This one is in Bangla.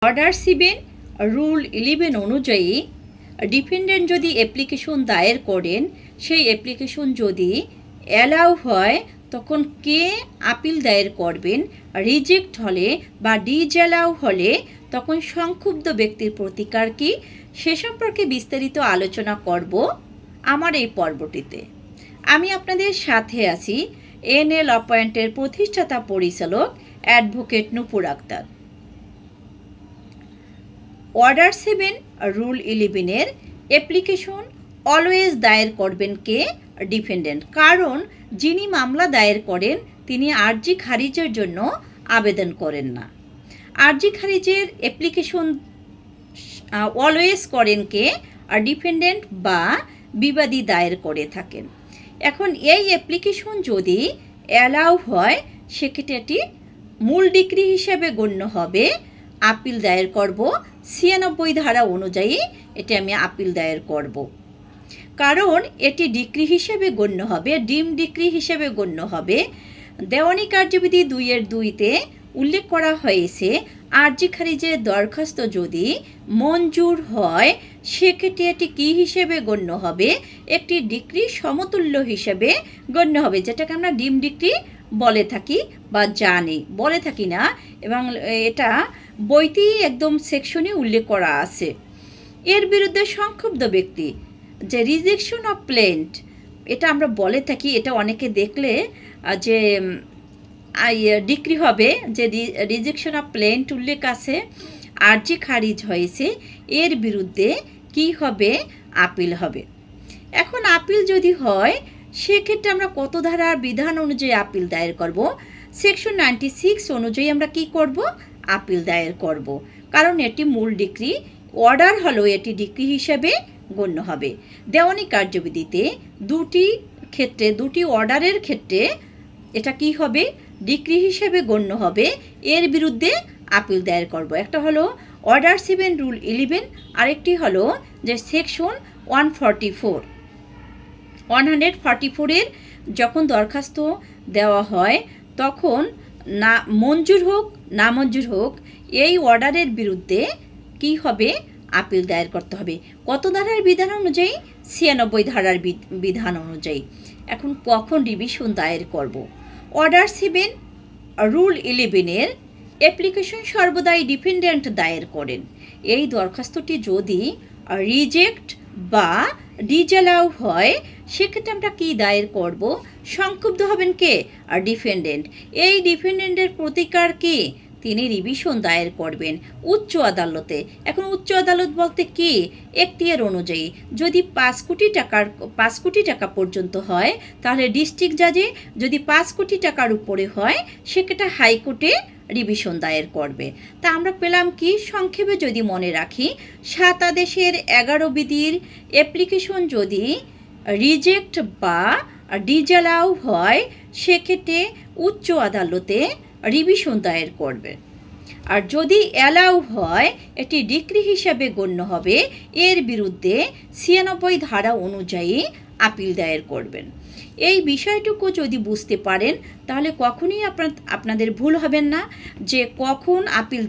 অর্ডার 7 রুল 11 অনুযায়ী ডিফেন্ডেন্ট যদি অ্যাপ্লিকেশন দায়ের করেন, সেই অ্যাপ্লিকেশন যদি অ্যালাউ হয় তখন কে আপিল দায়ের করবেন, রিজেক্ট হলে বা ডিসঅ্যালাউ হলে তখন সংক্ষুব্ধ ব্যক্তির প্রতিকার কী, সে সম্পর্কে বিস্তারিত আলোচনা করব আমার এই পর্বটিতে। আমি আপনাদের সাথে আছি এনএল ল পয়েন্টের প্রতিষ্ঠাতা পরিচালক advocate Nupur Akter. Order 7 rule 11 application always দায়ের করবেন কে, ডিফেন্ডেন্ট। কারণ যিনি মামলা দায়ের করেন তিনি আর্জি খারিজের জন্য আবেদন করেন না। আর্জি খারিজের অ্যাপ্লিকেশন অলওয়েজ করেন কে, ডিফেন্ডেন্ট বা বিবাদী দায়ের করে থাকেন। এখন এই অ্যাপ্লিকেশন যদি অ্যালাউ হয় সেক্ষেত্রে এটি মূল ডিক্রি হিসেবে গণ্য হবে। আপিল দায়ের করব 96 ধারা অনুযায়ী এটি আমি আপিল দায়ের করব, কারণ এটি ডিক্রি হিসেবে গণ্য হবে, ডিম ডিক্রি হিসেবে গণ্য হবে। দেওয়ানি কার্যবিধি 2-2 উল্লেখ করা হয়েছে আর্জি খারিজের দরখাস্ত যদি মঞ্জুর হয় সেক্ষেত্রে এটি কী হিসেবে গণ্য হবে, একটি ডিক্রি সমতুল্য হিসেবে গণ্য হবে, যেটাকে আমরা ডিম ডিক্রি বলে থাকি বা জানি, বলে থাকি না, এবং এটা বইতেই একদম সেকশনে উল্লেখ করা আছে। এর বিরুদ্ধে সংক্ষুব্ধ ব্যক্তি যে রিজেকশন অফ প্লেন্ট, এটা আমরা বলে থাকি, এটা অনেকে দেখলে যে ডিক্রি হবে, যে রিজেকশন অফ প্লেন্ট উল্লেখ আছে, আর্জি খারিজ হয়েছে, এর বিরুদ্ধে কি হবে, আপিল হবে। এখন আপিল যদি হয় সেক্ষেত্রে আমরা কত ধারার বিধান অনুযায়ী আপিল দায়ের করব, সেকশন 96 অনুযায়ী আমরা কি করব, আপিল দায়ের করব, কারণ এটি মূল ডিক্রি, অর্ডার হলো এটি ডিক্রি হিসেবে গণ্য হবে। দেওয়ানি কার্যবিধিতে দুটি অর্ডারের ক্ষেত্রে এটা কি হবে, ডিক্রি হিসেবে গণ্য হবে, এর বিরুদ্ধে আপিল দায়ের করব। একটা হলো অর্ডার 7 রুল 11, আরেকটি হলো যে সেকশন 144-এর যখন দরখাস্ত দেওয়া হয় তখন না মঞ্জুর হোক না মঞ্জুর হোক এই অর্ডারের বিরুদ্ধে কি হবে, আপিল দায়ের করতে হবে। কত ধারার বিধান অনুযায়ী, 96 ধারার বিধান অনুযায়ী। এখন কখন রিভিশন দায়ের করব, অর্ডার 7 রুল 11-এর অ্যাপ্লিকেশন সর্বদাই ডিফেন্ডেন্ট দায়ের করেন। এই দরখাস্তটি যদি রিজেক্ট বা ডিসঅ্যালাউ হয় সেক্ষেত্রে আমরা কি দায়ের করব, সংক্ষুব্ধ হবেন কে, আর ডিফেন্ডেন্ট। এই ডিফেন্ডেন্টের প্রতিকার কি, তিনি রিভিশন দায়ের করবেন উচ্চ আদালতে। এখন উচ্চ আদালত বলতে কি, এখতিয়ার অনুযায়ী যদি 5 কোটি টাকা পর্যন্ত হয় তাহলে ডিস্ট্রিক্ট জাজে, যদি 5 কোটি টাকার উপরে হয় সেক্ষেত্রে হাইকোর্টে রিভিশন দায়ের করবে। তা আমরা পেলাম কি, সংক্ষেপে যদি মনে রাখি, 7 আদেশের 11 বিধির অ্যাপ্লিকেশন যদি রিজেক্ট বা ডিসঅ্যালাউ হয় সেক্ষেত্রে উচ্চ আদালতে রিভিশন দায়ের করবে, আর যদি অ্যালাউ হয় এটি ডিক্রি হিসাবে গণ্য হবে, এর বিরুদ্ধে 96 ধারা অনুযায়ী আপিল দায়ের করবেন। এই বিষয়টুকু যদি বুঝতে পারেন তাহলে কখনোই আপনাদের ভুল হবেন না যে কখন আপিল